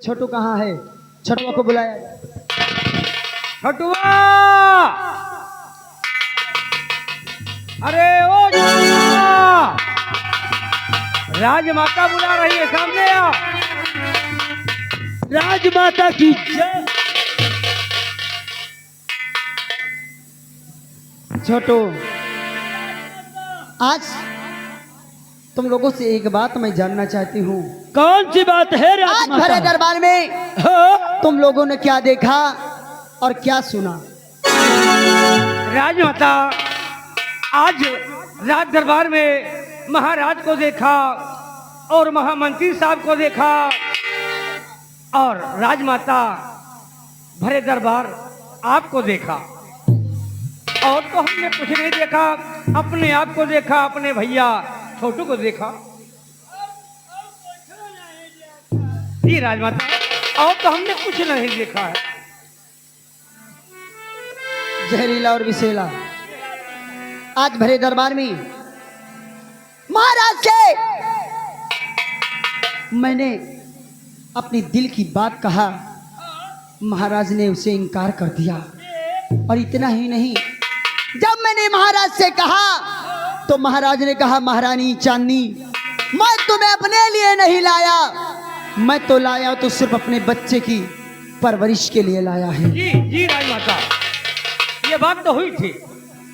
छोटू कहाँ है? छोटुआ को बुलाया। छोटुआ, अरे ओ छोटुआ, राजमाता बुला रही है, सामने आ। राजमाता की जय। छोटू, आज तुम लोगों से एक बात मैं जानना चाहती हूँ। कौन सी बात है आज राजमाता? भरे दरबार में तुम लोगों ने क्या देखा और क्या सुना? राजमाता, आज राज दरबार में महाराज को देखा और महामंत्री साहब को देखा, और राजमाता भरे दरबार आपको देखा। और तो हमने कुछ नहीं देखा, अपने आप को देखा, अपने भैया छोटू को देखा। जी राजमाता, और तो हमने कुछ नहीं देखा है। जहरीला और विषैला, आज भरे दरबार में महाराज से मैंने अपनी दिल की बात कहा, महाराज ने उसे इनकार कर दिया। और इतना ही नहीं, जब मैंने महाराज से कहा तो महाराज ने कहा, महारानी चांदनी, मैं तुम्हें अपने लिए नहीं लाया, मैं तो लाया तो सिर्फ अपने बच्चे की परवरिश के लिए लाया है। जी जी राजमाता, ये बात तो हुई थी।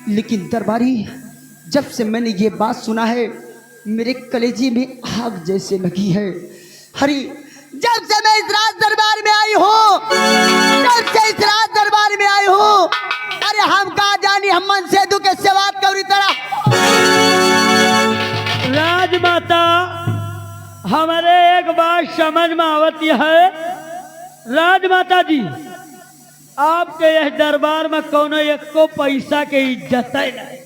लेकिन दरबारी, जब से मैंने ये बात सुना है, मेरे कलेजे में आग जैसे लगी है। हरी, जब से मैं इस राज दरबार में आई हूँ, जब से इस राज दरबार में आई हूँ, अरे हम कहा जानी, हम मन से दुख से बात करी तरह। राजमाता, हमारे एक बात समझ में आवती है। राजमाता जी, आपके यह दरबार में कोनो एक को पैसा के इज्जत है नहीं।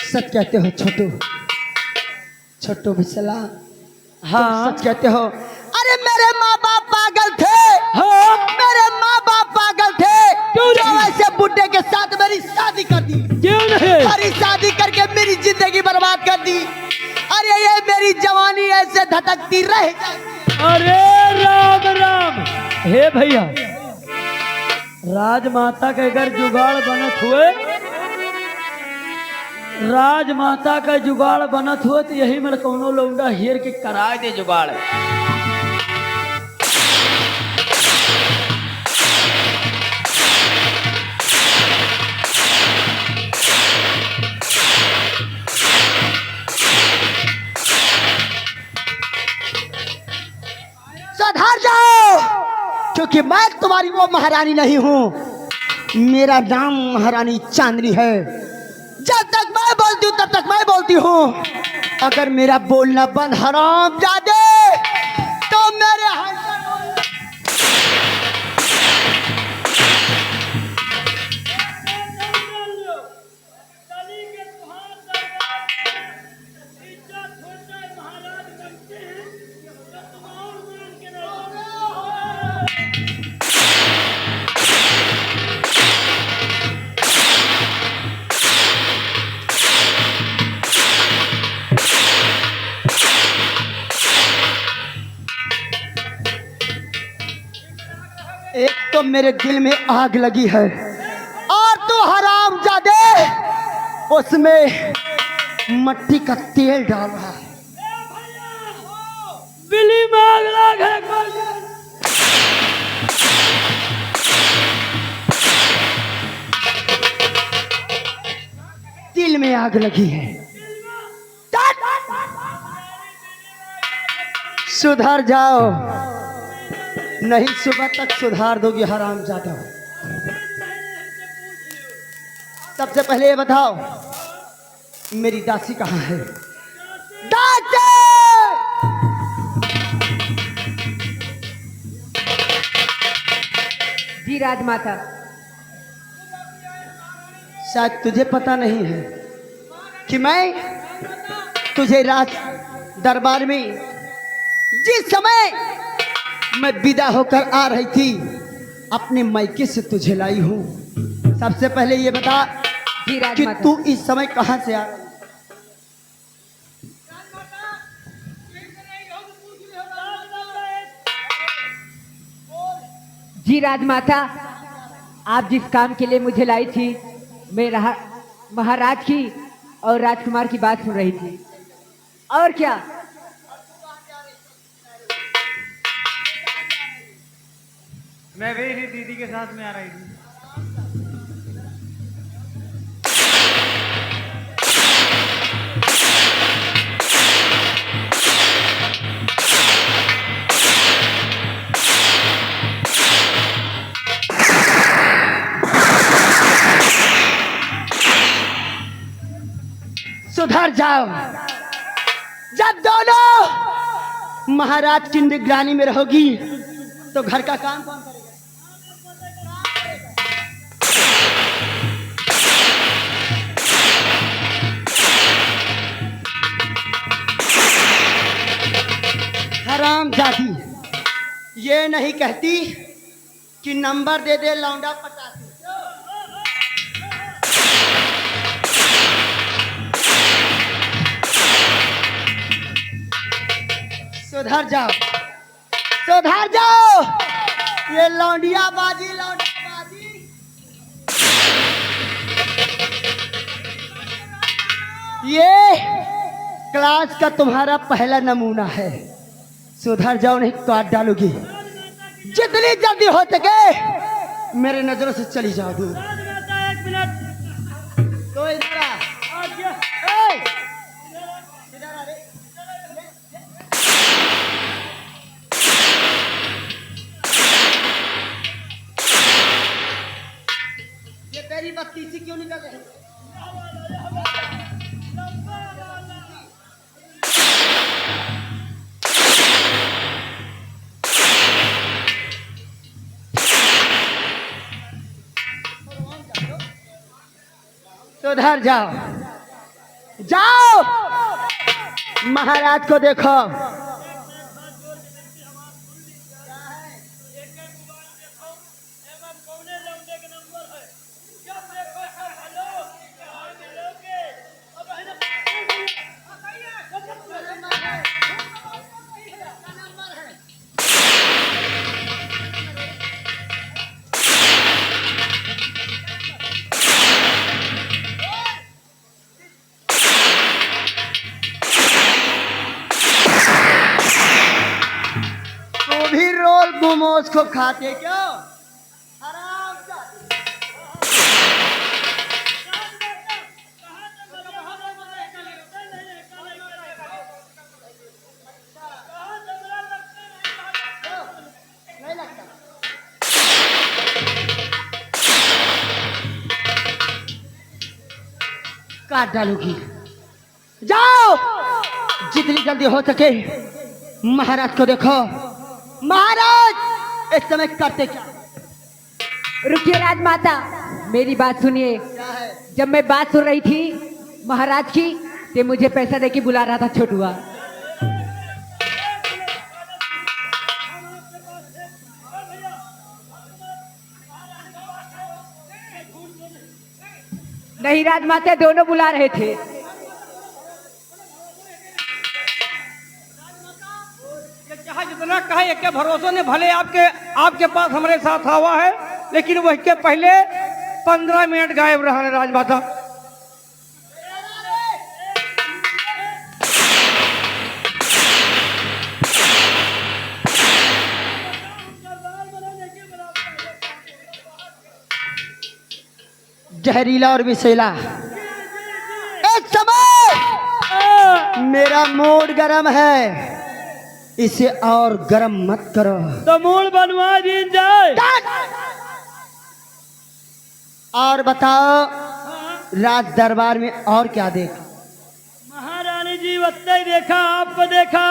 सच कहते हो छोटू, छोटू बिसला, हाँ, सच कहते हो। अरे मेरे माँ बाप पागल थे, हाँ, मेरे माँ बाप पागल थे, जो ऐसे बुड्ढे के साथ मेरी शादी कर दी। क्यों नहीं? अरे शादी करके मेरी जिंदगी बर्बाद कर दी। अरे ये मेरी जवानी ऐसे धटकती रह जाए। अरे राम राम, हे भैया, राजमाता के अगर जुगाड़ बनत हुए, राजमाता का जुगाड़ बनत हुए तो यही मेरे कोनो लौंडा हेर के कराए दे जुगाड़। सुधर जाओ, क्योंकि मैं तुम्हारी वो महारानी नहीं हूँ। मेरा नाम महारानी चांदनी है। जब तक मैं बोलती हूँ तब तक मैं बोलती हूँ। अगर मेरा बोलना बंद हराम जादे तो मेरे एक तो मेरे दिल में आग लगी है, और तू हराम जादे उसमें मट्टी का तेल डाल रहा है। बिली मांग लाग है कोई। दिल में आग लगी है। सुधर जाओ, नहीं सुबह तक सुधार दोगी हराम जादा। सबसे पहले ये बताओ, मेरी दासी कहाँ है? दासी! जी राजमाता। शायद तुझे पता नहीं है कि मैं तुझे राज दरबार में जिस समय मैं विदा होकर आ रही थी, अपने मायके से तुझे लाई हूँ। सबसे पहले ये बता जी कि राजमाता। तू इस समय कहाँ से आ रही है? जी राजमाता, आप जिस काम के लिए मुझे लाई थी, मैं महाराज की और राजकुमार की बात सुन रही थी। और क्या? मैं भी ही दीदी के साथ में आ रही थी। सुधर जाओ। जब दोनों महाराज की निगरानी में रहोगी तो घर का काम कौन करेगा? हराम जाती ये नहीं कहती कि नंबर दे दे लौंडा पटाती। सुधर जाओ, सुधर जाओ। ये लौंडिया बाजी, लौंडिया बाजी। ये क्लास का तुम्हारा पहला नमूना है। सुधर जाओ नहीं काट डालोगी। जितनी जल्दी हो सके मेरे नजरों से चली जाओ दूर। राजमाता एक मिनट। तो इधर आ। ए! इधर आ रे। ये तेरी बत्तीसी क्यों निकल रही है? सुधर जाओ, जाओ। महाराज को देखो। तो भी रोल मोमोज को खाते क्यों? हराम जाती। नहीं लगता। काट डालूगी। जाओ, जितनी जल्दी हो सके महाराज को देखो। महाराज इस समय करते क्या? रुकिए राजमाता, मेरी बात सुनिए। क्या है? जब मैं बात सुन रही थी महाराज की, ते मुझे पैसा देके बुला रहा था छोटुआ। नहीं राजमाता, दोनों बुला रहे थे। चाहे जितना कहे एक के भरोसे ने भले आपके पास हमारे साथ आवा है, लेकिन वह के पहले 15 मिनट गायब रहा है राजमाता। जहरीला और विषैला, इस समय मेरा मूड गरम है। इसे और गरम मत करो। तो मूल बनवा दी जाए। और बताओ राज दरबार में और क्या देखा? महारानी जी वत्ते ही देखा, आपको देखा,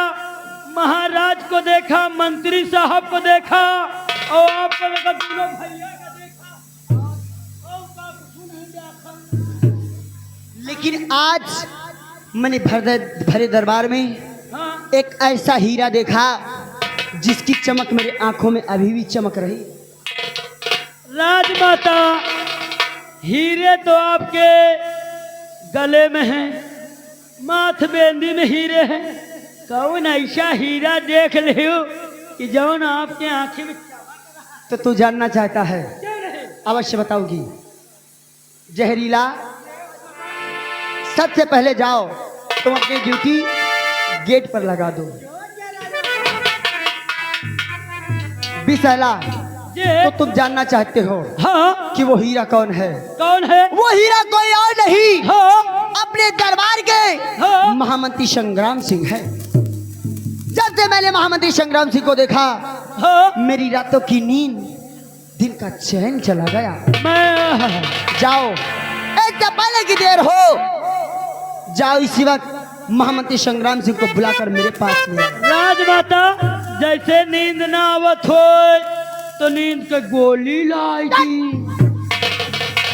महाराज को देखा, मंत्री साहब को देखा, और आपको देखा, दोनों भैया को देखा, और बाबू सुन देखा। लेकिन आज मैंने भरे दरबार में हाँ, एक ऐसा हीरा देखा जिसकी चमक मेरी आंखों में अभी भी चमक रही। राजमाता, हीरे तो आपके गले में हैं, माथ बेंदी में हीरे हैं। कौन ऐसा हीरा देख ले कि जौन आपके आंखें में तो तू जानना चाहता है, अवश्य बताऊंगी। जहरीला, सबसे पहले जाओ तुम अपनी ड्यूटी गेट पर लगा दो। बिसला, ये तो तुम जानना चाहते हो हाँ, कि वो हीरा कौन है? कौन है? वो हीरा कोई और नहीं, हाँ, अपने दरबार के हाँ। महामंत्री संग्राम सिंह है। जब से मैंने महामंत्री संग्राम सिंह को देखा, हाँ, मेरी रातों की नींद, दिन का चैन चला गया। मैं जाओ, एक पहले की देर हो, जाओ इसी वक्त महामंत्री संग्राम सिंह को बुलाकर मेरे पास ले आओ। राजमाता, जैसे नींद ना आवत हो तो नींद के गोली लाई थी।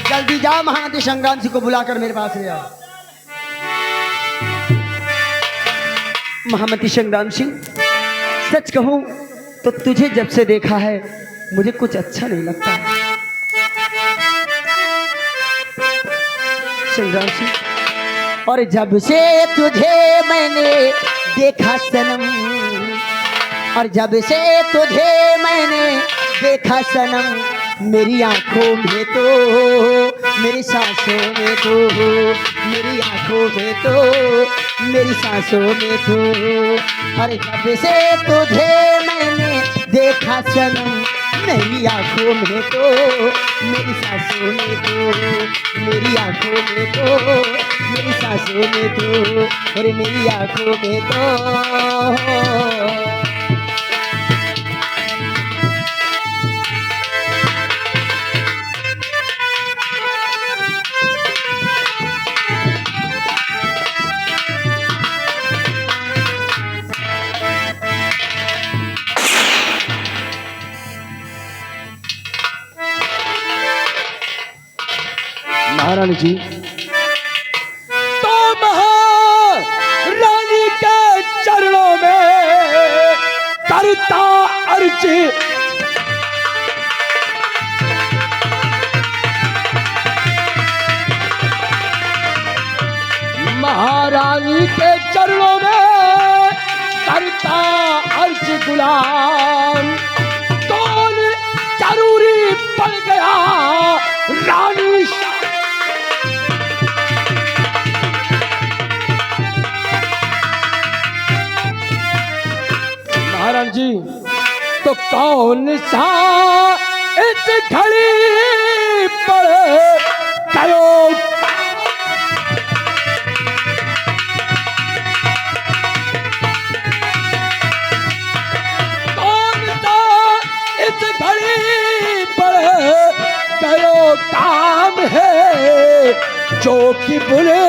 जल्दी जाओ, महामंत्री संग्राम सिंह को बुलाकर मेरे पास ले आओ। महामंत्री संग्राम सिंह, सच कहूं तो तुझे जब से देखा है मुझे कुछ अच्छा नहीं लगता। संग्राम सिंह, और जब से तुझे मैंने देखा सनम, और जब से तुझे मैंने देखा सनम, मेरी आंखों में तो, मेरी सांसों में तो, मेरी आंखों में तो, मेरी सांसों में तो, अरे जब से तुझे मैंने देखा सनम, मेरी आंखों में तो, मेरी सांसों में तो, मेरी आंखों में तो, मेरी सांसों में तो, अरे मेरी आंखों में तो। महारानी जी, तो महारानी के चरणों में करता अर्जी, महारानी के चरणों में करता अर्ज गुलाम, कौन जरूरी पड़ गया रानी। महाराज जी, तो कौन सा इस घड़ी पर करो, कौन सा इस घड़ी पर करो काम है, जो कि बुरे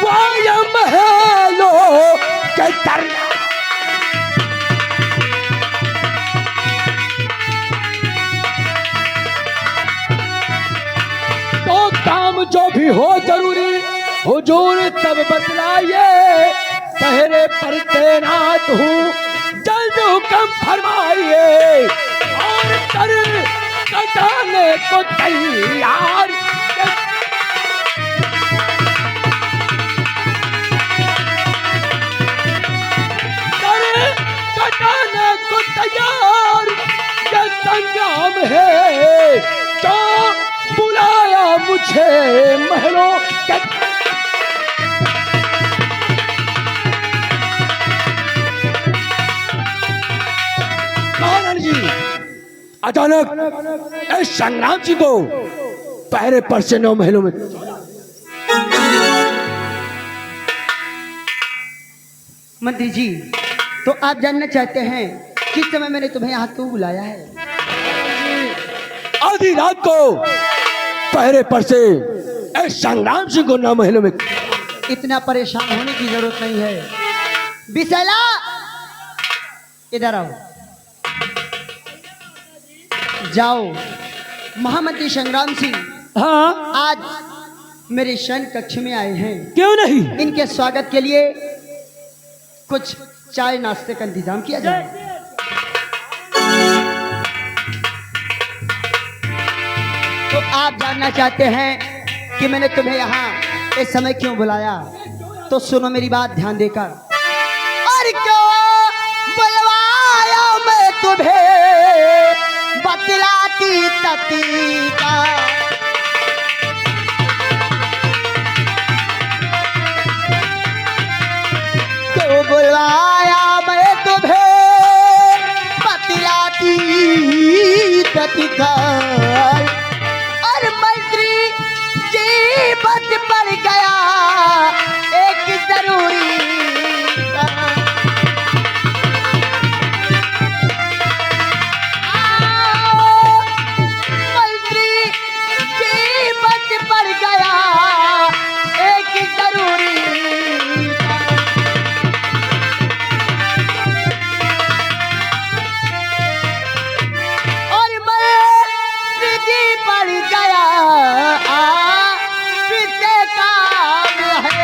वायम है लो के करना। तो काम जो भी हो जरूरी हुजूर तब बतलाइए, पहरे पर तैनात हूँ, जल्द हुक्म फरमाइए, और कर कटाने को तैयार। कर कटाने को तैयार, ये संग्राम है, तो बुलाया मुझे महलों के। महाराज जी, अचानक इस संग्राम जी को पहरे पर से 9 महलों में। मंत्री जी, तो आप जानना चाहते हैं किस समय मैंने तुम्हें यहाँ क्यों बुलाया है? आधी रात को पहरे पर से इस संग्राम सिंह को 9 महलों में। इतना परेशान होने की जरूरत नहीं है। बिसला, इधर आओ। जाओ, महामंत्री संग्राम सिंह हाँ, आज मेरे शयन कक्ष में आए हैं। क्यों नहीं? इनके स्वागत के लिए कुछ चाय नाश्ते का इंतजाम किया जाए। तो आप जानना चाहते हैं कि मैंने तुम्हें यहाँ इस समय क्यों बुलाया, तो सुनो मेरी बात ध्यान देकर। और क्यों बुलवाया मैं तुम्हें बतलाती ततीका, क्यों बुलवाया मैं तुम्हें बतलाती ततीका। और मंत्री जी बच पड़ गया एक जरूरी मंत्री जी बच पड़ गया एक जरूरी। और मंत्री जी पड़ गया किसके काम है।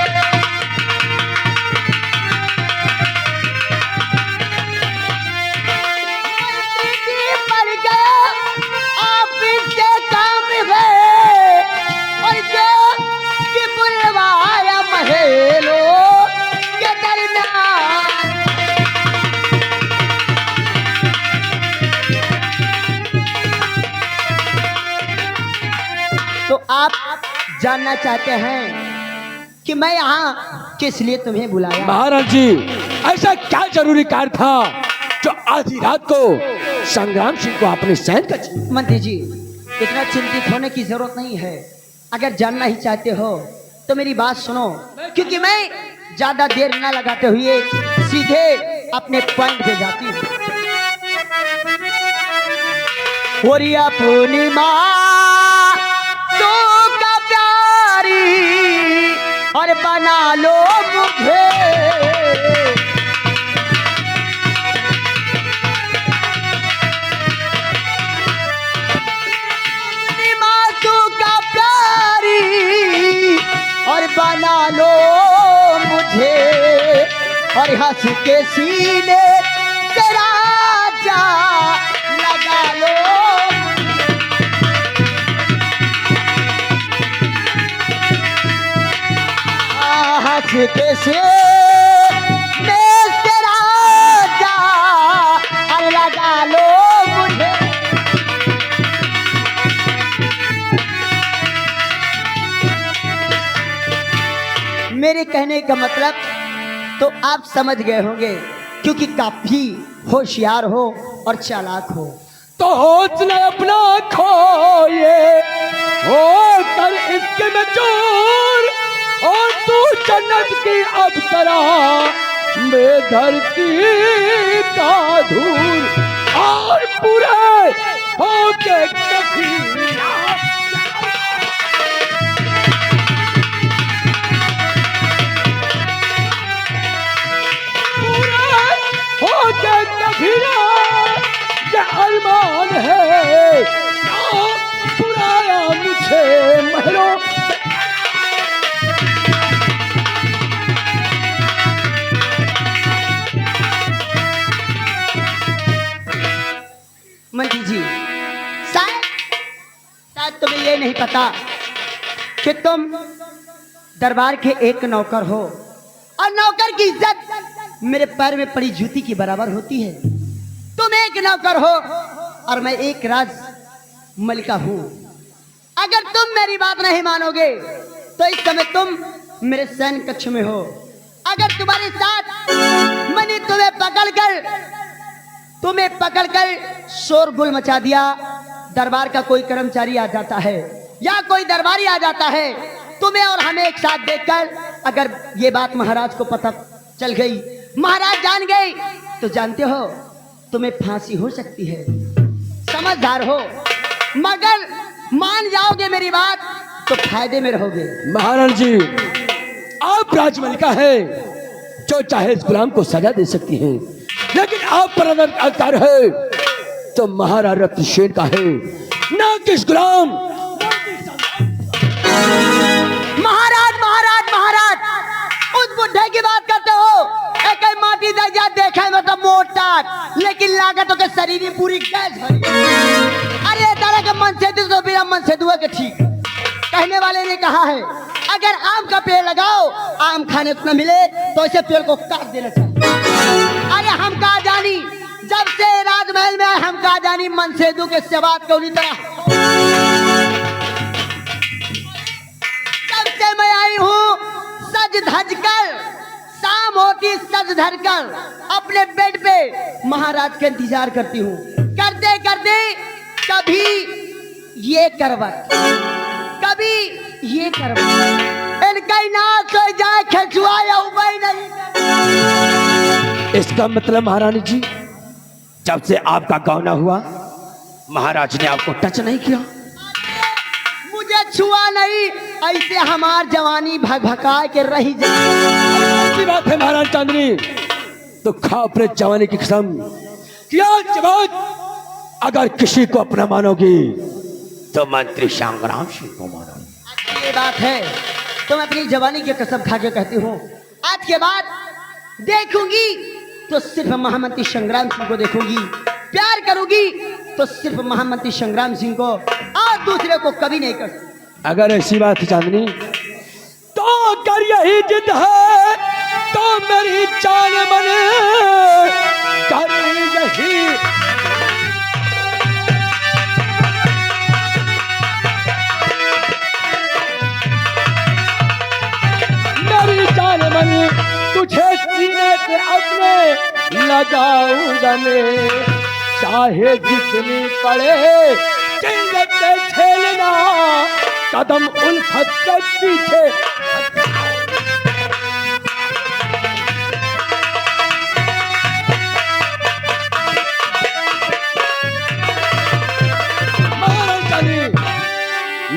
मंत्री जी पड़ गया ऑफिस के काम है। और जो कि बुलवाया महलों के दरमियान। तो आप जानना चाहते हैं कि मैं यहाँ किस लिए तुम्हें बुलाया। महाराज जी, ऐसा क्या जरूरी कार्य था जो आधी रात को संग्राम सिंह को अपने सैन का मंत्री जी, इतना चिंतित होने की जरूरत नहीं है। अगर जानना ही चाहते हो तो मेरी बात सुनो, क्योंकि मैं ज्यादा देर न लगाते हुए सीधे अपने पॉइंट पे जाती हूँ। होरिया पूर्णिमा तो का प्यारी और बना लो मुझे। और बना लो मुझे और हंस के सीने तेरा जा लगा लो। हंस के सीने तेरा जा और लगा लो मुझे। मेरे कहने का मतलब तो आप समझ गए होंगे, क्योंकि काफी होशियार हो और चालाक हो। तो हौसला अपना खोए हो कर इसके में चोर, और तू जन्नत की अप्सरा मैं धरती का धूल, और पूरे हो के कभी हो के कभी ये अरमान है क्या बुलाया मुझे महलों। मंत्री जी, शायद तुम्हें ये नहीं पता कि तुम दरबार के एक नौकर हो, और नौकर की इज्जत मेरे पैर में पड़ी जूती की बराबर होती है। तुम एक नौकर हो और मैं एक राज मलिका हूं। अगर तुम मेरी बात नहीं मानोगे तो इस समय तुम मेरे सैन्य कक्ष में हो। अगर तुम्हारे साथ मैंने तुम्हें पकड़कर शोरगुल मचा दिया, दरबार का कोई कर्मचारी आ जाता है या कोई दरबारी आ जाता है, तुम्हें और हमें एक साथ देखकर अगर ये बात महाराज को पता चल गई, महाराज जान गए, तो जानते हो तुम्हें फांसी हो सकती है। समझदार हो, मगर मान जाओगे मेरी बात तो फायदे में रहोगे। महाराज जी, आप राजमलिका है जो चाहे इस गुलाम को सजा दे सकती हैं, लेकिन आप पर अगर अधिकार है तो महाराज रत्नसेन का है, ना किस गुलाम। महाराज महाराज महाराज, उस बुढ़े की बात करते हो, एक माटी दर्जा देखा मतलब मोटा, लेकिन लागत के शरीर पूरी गैस भरी। अरे तरह के मन से तो बिना मन से दुआ के कहा है अगर आम का पेड़ लगाओ आम खाने को न मिले तो इसे पेड़ को काट देना चाहिए। अरे हम कहा जानी जब से राजमहल में आए हम कहा जानी मन से दू के सेवात को उन्हीं तरह जब से मैं आई हूँ सज धज कर शाम होती सज धर कर अपने बेड पे महाराज का इंतजार करती हूँ। करते करते कभी ये करवट कभी ये करवट इनका नाच हो जाए खचुआ या उपाय नहीं। इसका मतलब महारानी जी जब से आपका गौना हुआ महाराज ने आपको टच नहीं किया? मुझे छुआ नहीं ऐसे हमार जवानी भगभका के रही जाए। अच्छी बात है महाराज चांदनी तो खा अपने जवानी की कसम कि आज के बाद अगर किसी को अपना मानोगी तो मंत्री संग्राम सिंह को मानो। ये बात है तो मैं अपनी जवानी की कसम खा के कहती हूँ आज के बाद देखूंगी तो सिर्फ महामंत्री संग्राम सिंह को देखूंगी। प्यार करूंगी तो सिर्फ महामंत्री संग्राम सिंह को और दूसरे को कभी नहीं कर सकती। अगर ऐसी बात है चांदनी तो अगर यही जिद है तो मेरी जान मन कर यही मेरी जान मन तुझे सीने से अपने लगाऊंगा मैं चाहे जितनी पड़े जिल्लत झेलना कदम उल्फत के पीछे।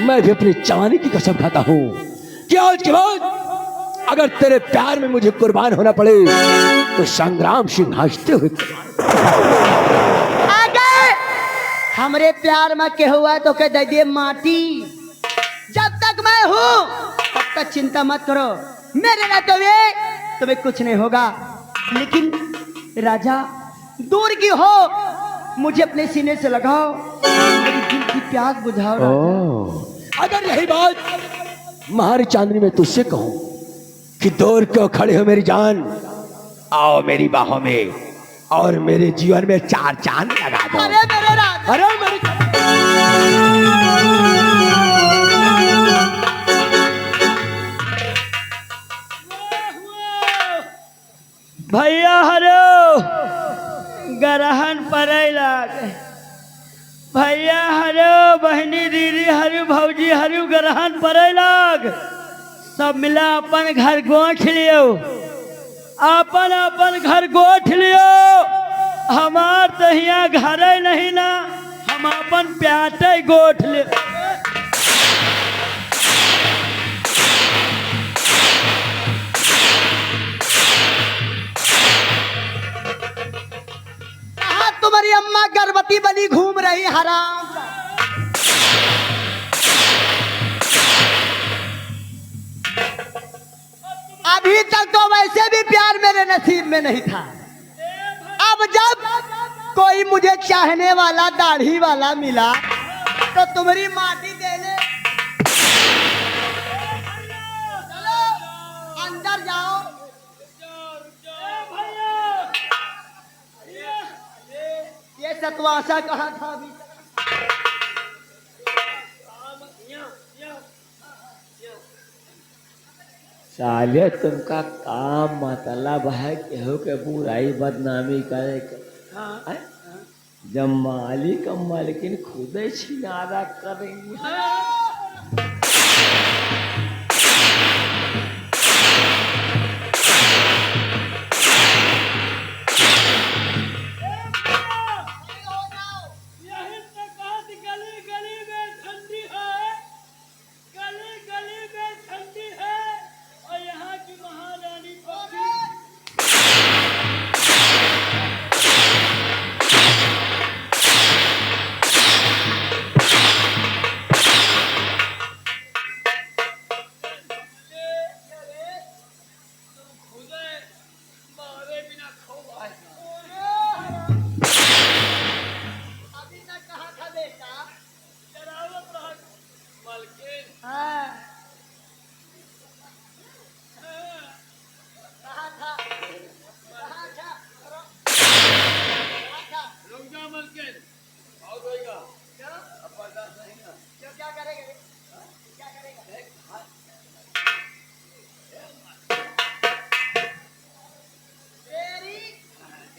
मैं भी अपनी जवानी की कसम खाता हूँ कि आज के बाद अगर तेरे प्यार में मुझे कुर्बान होना पड़े तो संग्राम सिंह हंसते हुए अगर हमरे प्यार में के हुआ तो कह दे दिए माटी। जब तक मैं हूँ तब तक चिंता मत करो मेरे रहते हुए तुम्हें कुछ नहीं होगा। लेकिन राजा दूर की हो मुझे अपने सीने से लगाओ मेरी दिल की प्यास बुझाओ राजा। अगर यही बात महारी चांदनी में तुझसे कहूं कि दूर क्यों खड़े हो मेरी जान आओ मेरी बाहों में और मेरे जीवन में चार चांद लगा दो। अरे मेरे राजा अरे मेरी भैया हरो गरहन पड़ैलाग भैया हरो बहनी दीदी हरु भौजी हरु गरहन पड़ैलाग सब मिला अपन घर गोठ लियो अपन अपन घर गोठ लियो। हमार तो यहाँ घर नहीं ना हम अपन प्याटे गोठ लियो। तुम्हारी अम्मा गर्भवती बनी घूम रही हराम। अभी तक तो वैसे भी प्यार मेरे नसीब में नहीं था। अब जब कोई मुझे चाहने वाला दाढ़ी वाला मिला तो तुम्हारी माटी देने चलो अंदर जाओ। ये सतवासा कहाँ था अभी? साले तुमका काम मतलब है केहू के बुराई बदनामी करे के हैं? जब मालिक और मालकिन खुदे छिनारा करेंगे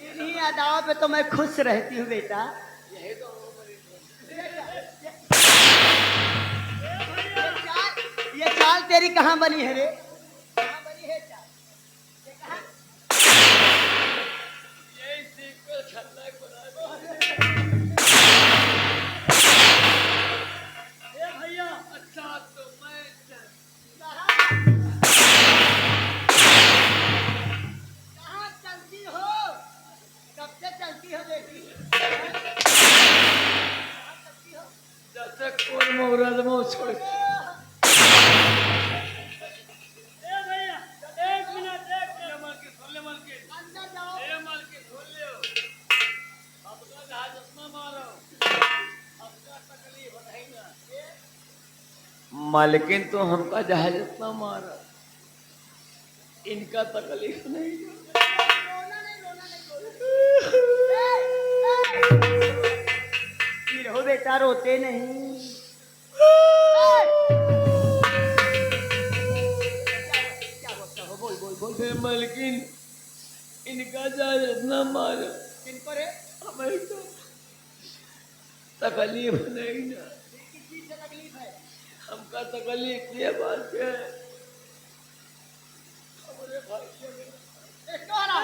इन्हीं अदाओं पे तो मैं खुश रहती हूँ बेटा। ये चाल तेरी कहाँ बनी है रे? कहाँ बनी है चाल? ये कहाँ? कहाँ चलती हो? कब से चलती हो बेटी? जैसे कौन मुहूर्त में छोड़ ए भैया एक मिनट अंदर जाओ। मालकिन तो हमका जहाज इतना मारा, इनका तकलीफ नहीं। फिर हो बेटा, रोते नहीं। क्या बोलता हो? बोल बोल बोल। हे मालकिन, इनका जहाज इतना मारा, किन पर है? हमें तो तकलीफ नहीं ना। किस चीज से तकलीफ है? हमका तकलीफ ये बात है, हमारे भाई के एक तो हरा।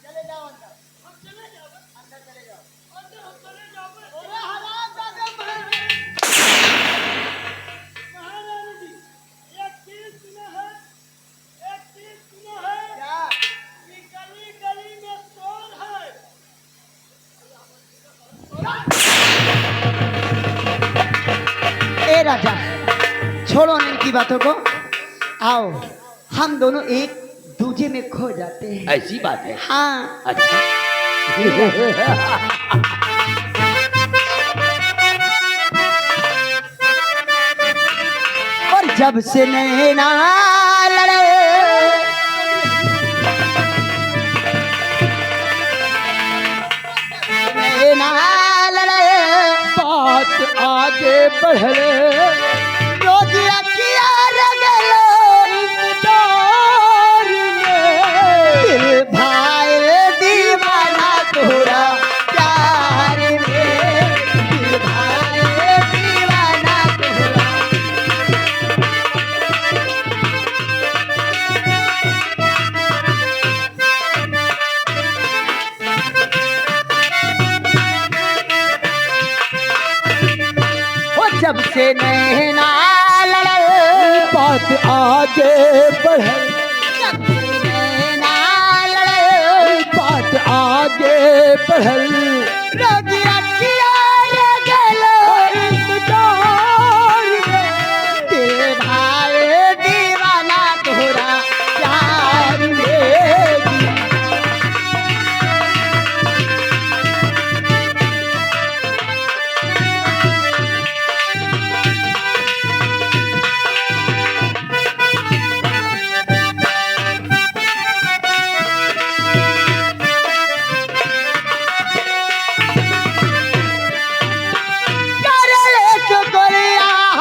चले जाओ अंदर। अंदर चले जाओ। अरे हराम जादे महारानी जी एक चीज सुना है, एक चीज सुना है क्या? कि गली गली में चोर है। ए राजा, छोड़ो ना इनकी बातों को। आओ, हम दोनों एक दूजे में खो जाते हैं। ऐसी बात है। हाँ। अच्छा, और जब से नैना लड़े, नैना लड़े, बात आगे बढ़ रोज अखियाँ रगलो, इंतजार में दिल भाई दीवाना तोरा प्यार में, दिल भाई दीवाना तोरा। वो जब से नैना लड़े, बात आगे बढ़ जब से नैना लड़े, बात आगे बढ़ रोज अखियाँ रगलो, इंतजार में दिल भाई दीवाना तोरा प्यार में।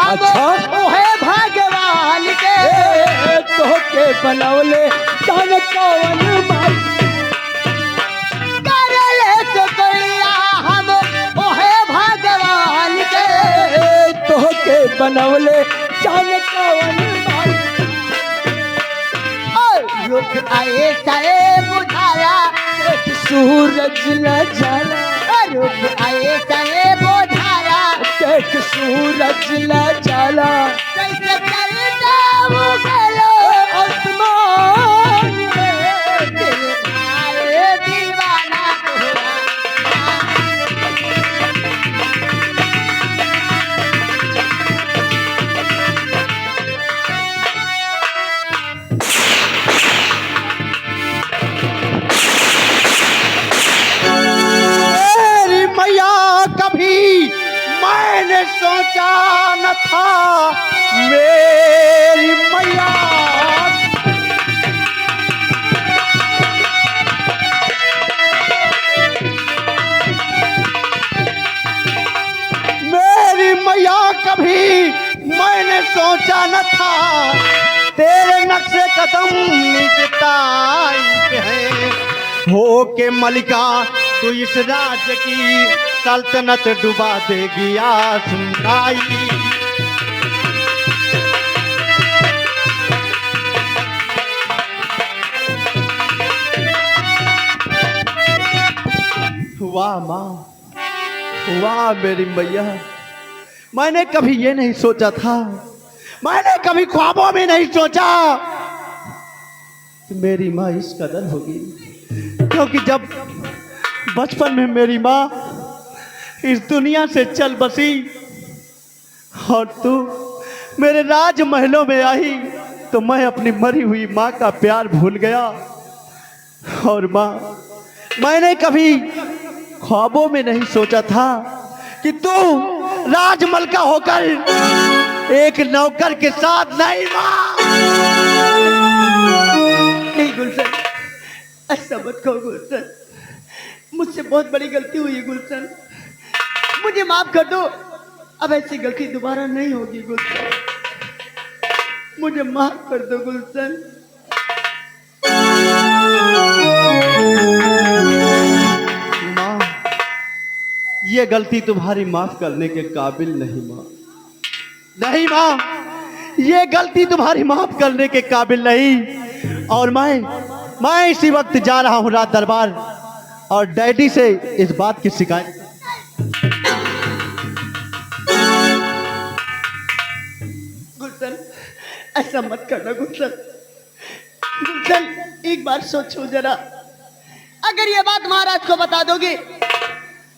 अच्छा। ओहे भगवान के तो के बनौले जान कौन माई कर ले शुक्रिया हम ओहे भगवान के तो के बनौले जान कौन माई और रुक आए सारे बुझाया एक सूरज न जाला और रुक आए सारे बुझाया एक सूरज न जाला कैसे करता वो गलो आसमान मेरी मैया मेरी मैया, कभी मैंने सोचा न था तेरे नक्शे कदम निजताई पे हैं। हो के मलिका तू इस राज्य की सल्तनत डुबा देगी आसमाई। वाह माँ, वाह मेरी मैया, मैंने कभी ये नहीं सोचा था, मैंने कभी ख्वाबों में नहीं सोचा कि मेरी माँ इस कदर होगी। क्योंकि जब बचपन में मेरी माँ इस दुनिया से चल बसी और तू मेरे राज महलों में आई, तो मैं अपनी मरी हुई माँ का प्यार भूल गया। और माँ, मैंने कभी ख्वाबों में नहीं सोचा था कि तू राजमलका होकर एक नौकर के साथ। नहीं माँ, नहीं गुलशन, ऐसा मत कहो गुलशन, मुझसे बहुत बड़ी गलती हुई है गुलशन, मुझे माफ कर दो। अब ऐसी गलती दोबारा नहीं होगी गुलशन, मुझे माफ कर दो गुलशन। माँ, ये गलती तुम्हारी माफ करने के काबिल नहीं माँ, नहीं माँ, ये गलती तुम्हारी माफ करने के काबिल नहीं। और मैं इसी वक्त जा रहा हूँ राज दरबार और डैडी से इस बात की शिकायत। गुलशन, ऐसा मत करना गुलशन, गुलशन एक बार सोचो जरा, अगर ये बात महाराज को बता दोगे,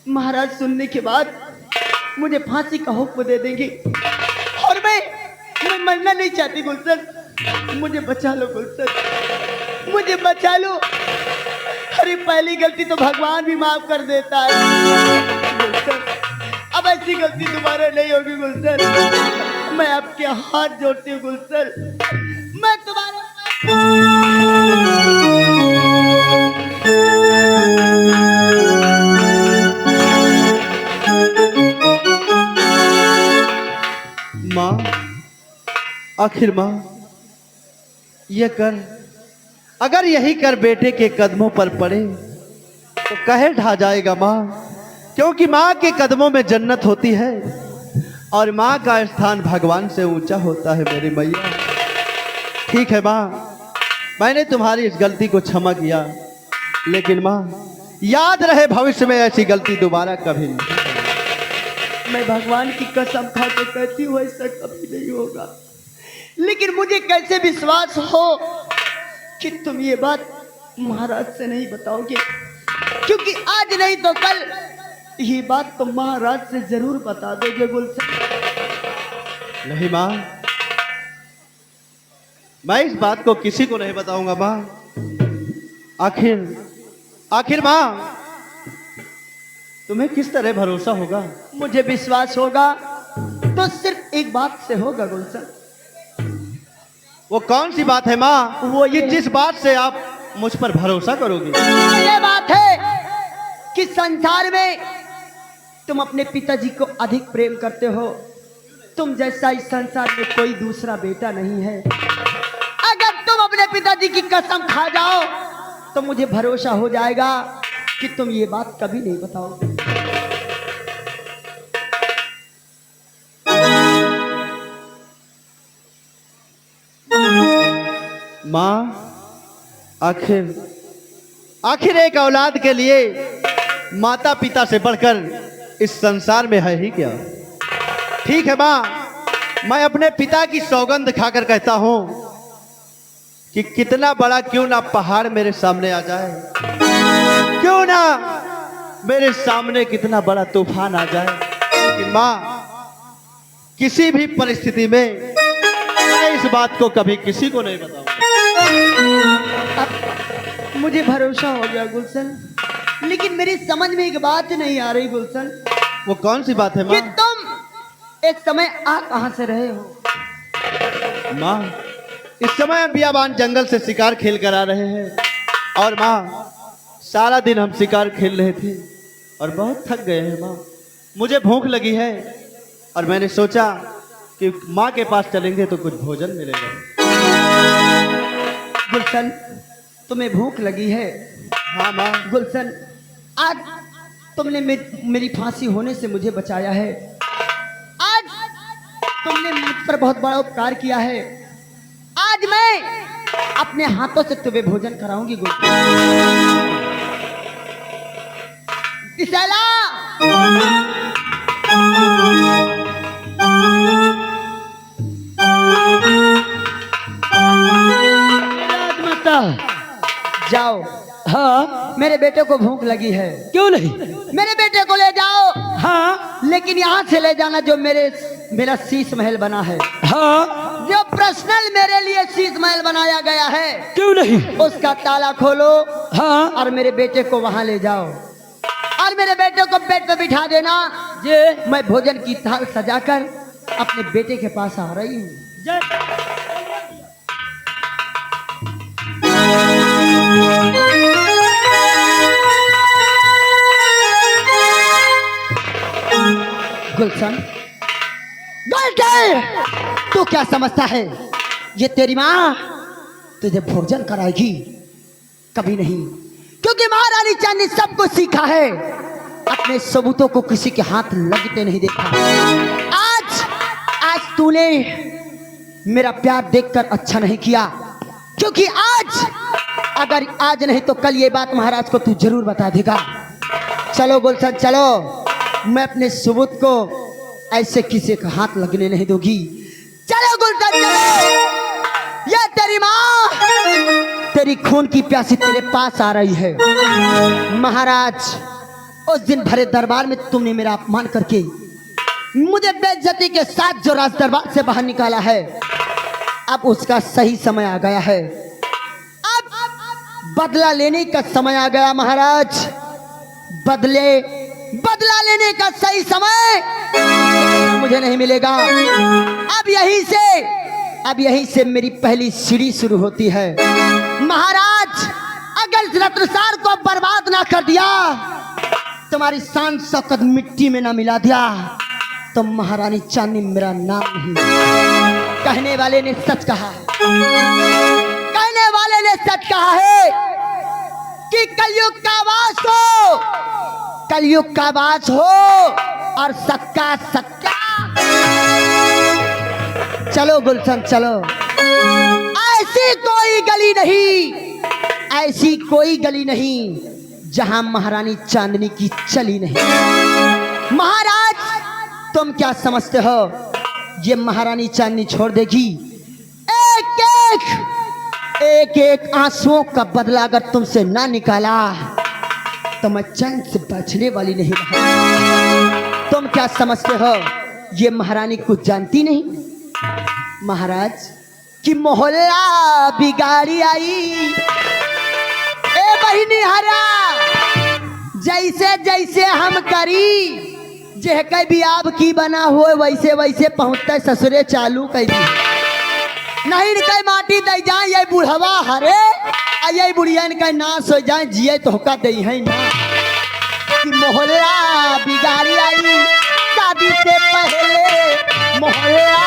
महाराज सुनने के बाद मुझे फांसी का हुक्म दे देंगे और मैं मरना नहीं चाहती गुलशन, मुझे बचा लो गुलशन, मुझे बचा लो। अरे पहली गलती तो भगवान भी माफ कर देता है गुलशन, अब ऐसी गलती दोबारा नहीं होगी गुलशन, मैं आपके हाथ जोड़ती हूँ गुलशन, मैं तुम्हारे माँ, आखिर माँ ये कर, अगर यही कर बेटे के कदमों पर पड़े तो कहे ढा जाएगा माँ, क्योंकि माँ के कदमों में जन्नत होती है और माँ का स्थान भगवान से ऊंचा होता है मेरी मैया। ठीक है माँ, मैंने तुम्हारी इस गलती को क्षमा किया, लेकिन माँ याद रहे भविष्य में ऐसी गलती दोबारा कभी नहीं। मैं भगवान की कसम खा के कहती हूँ ऐसा कभी नहीं होगा, लेकिन मुझे कैसे विश्वास हो कि तुम ये बात महाराज से नहीं बताओगे, क्योंकि आज नहीं तो कल ये बात तुम महाराज से जरूर बता दोगे गुलशन। नहीं माँ, मैं इस बात को किसी को नहीं बताऊंगा माँ। आखिर माँ, तुम्हें किस तरह भरोसा होगा? मुझे विश्वास होगा तो सिर्फ एक बात से होगा गुलशन। वो कौन सी बात है माँ? वो ये जिस बात से आप मुझ पर भरोसा करोगे। ये बात है कि संसार में तुम अपने पिताजी को अधिक प्रेम करते हो, तुम जैसा इस संसार में कोई दूसरा बेटा नहीं है। अगर तुम अपने पिताजी की कसम खा जाओ तो मुझे भरोसा हो जाएगा कि तुम ये बात कभी नहीं बताओगे। माँ, आखिर एक औलाद के लिए माता पिता से बढ़कर इस संसार में है ही क्या? ठीक है माँ, मैं अपने पिता की सौगंध खाकर कहता हूँ कि कितना बड़ा क्यों ना पहाड़ मेरे सामने आ जाए, क्यों ना मेरे सामने कितना बड़ा तूफान आ जाए, लेकिन माँ किसी भी परिस्थिति में मैं इस बात को कभी किसी को नहीं बताऊंगा। मुझे भरोसा हो गया गुलशन, लेकिन मेरी समझ में एक बात नहीं आ रही गुलशन। वो कौन सी बात है माँ? कि तुम एक समय आ कहां से रहे हो? माँ, इस समय हम बियाबान जंगल से शिकार खेल कर आ रहे हैं और माँ, सारा दिन हम शिकार खेल रहे थे और बहुत थक गए हैं माँ। मुझे भूख लगी है और मैंने सोचा कि माँ के पास चलेंगे तो कुछ भोजन मिलेगा। गुलशन, तुम्हें भूख लगी है? हाँ माँ। गुलशन, आज तुमने मेरी फांसी होने से मुझे बचाया है। आज तुमने मुझ पर बहुत बड़ा उपकार किया है। आज मैं अपने हाथों से तुम्हें भोजन कराऊंगी गुलशन। किसैला, राजमाता। जाओ, हाँ, मेरे बेटे को भूख लगी है। क्यों नहीं? मेरे बेटे को ले जाओ, हाँ लेकिन यहाँ से ले जाना जो मेरा शीश महल बना है, हाँ, जो पर्सनल मेरे लिए शीश महल बनाया गया है, क्यों नहीं? उसका ताला खोलो हाँ और मेरे बेटे को वहां ले जाओ और मेरे बेटे को बेड पे बिठा देना। जे मैं भोजन की थाल सजाकर अपने बेटे के पास आ रही हूँ। जय गुलशन, गुलशन, तू क्या समझता है ये तेरी माँ तुझे भोजन कराएगी? कभी नहीं, क्योंकि महारानी चांद ने सब कुछ सीखा है, अपने सबूतों को किसी के हाथ लगते नहीं देखा। आज आज तूने मेरा प्यार देखकर अच्छा नहीं किया, क्योंकि आज अगर आज नहीं तो कल ये बात महाराज को तू जरूर बता देगा। चलो गुलशन चलो, मैं अपने सबूत को ऐसे किसी का हाथ लगने नहीं दूंगी। चलो गुलशन चलो, ये तेरी माँ तेरी खून की प्यासी तेरे पास आ रही है। महाराज, उस दिन भरे दरबार में तुमने मेरा अपमान करके मुझे बेइज्जती के साथ जो राज दरबार से बाहर निकाला है, अब उसका सही समय आ गया है। अब बदला लेने का समय आ गया महाराज। बदला लेने का सही समय मुझे नहीं मिलेगा। अब यहीं से मेरी पहली सीढ़ी शुरू होती है। महाराज, अगर इस रत्नसार को बर्बाद ना कर दिया, तुम्हारी शान शौकत मिट्टी में ना मिला दिया, तो महारानी चांदनी मेरा नाम नहीं। कहने वाले ने सच कहा है, कहने वाले ने सच कहा है कि कलयुग का वास हो, कलयुग का वास हो और सक्का सक्का। चलो गुलशन चलो, ऐसी कोई गली नहीं, ऐसी कोई गली नहीं जहां महारानी चांदनी की चली नहीं। महाराज, तुम क्या समझते हो ये महारानी चांदनी छोड़ देगी? एक एक आंसुओं का बदला अगर तुमसे ना निकाला तो मैं चैन से बचने वाली नहीं रहा। तुम क्या समझते हो ये महारानी कुछ जानती नहीं? महाराज कि मोहल्ला बिगाड़ी आई, ए बहिनी हरा, जैसे जैसे हम करी जे भी आप की बना हुए वैसे वैसे पहुंचते ससुरे चालू कर दी। नहीं कई माटी दे जाए ये बुढ़वा हरे, ये बुढ़िया का नाश हो जाए, जिये तो होका दे है ना कि मोहल्ला बिगाड़ी आई, शादी से पहले मोहल्ला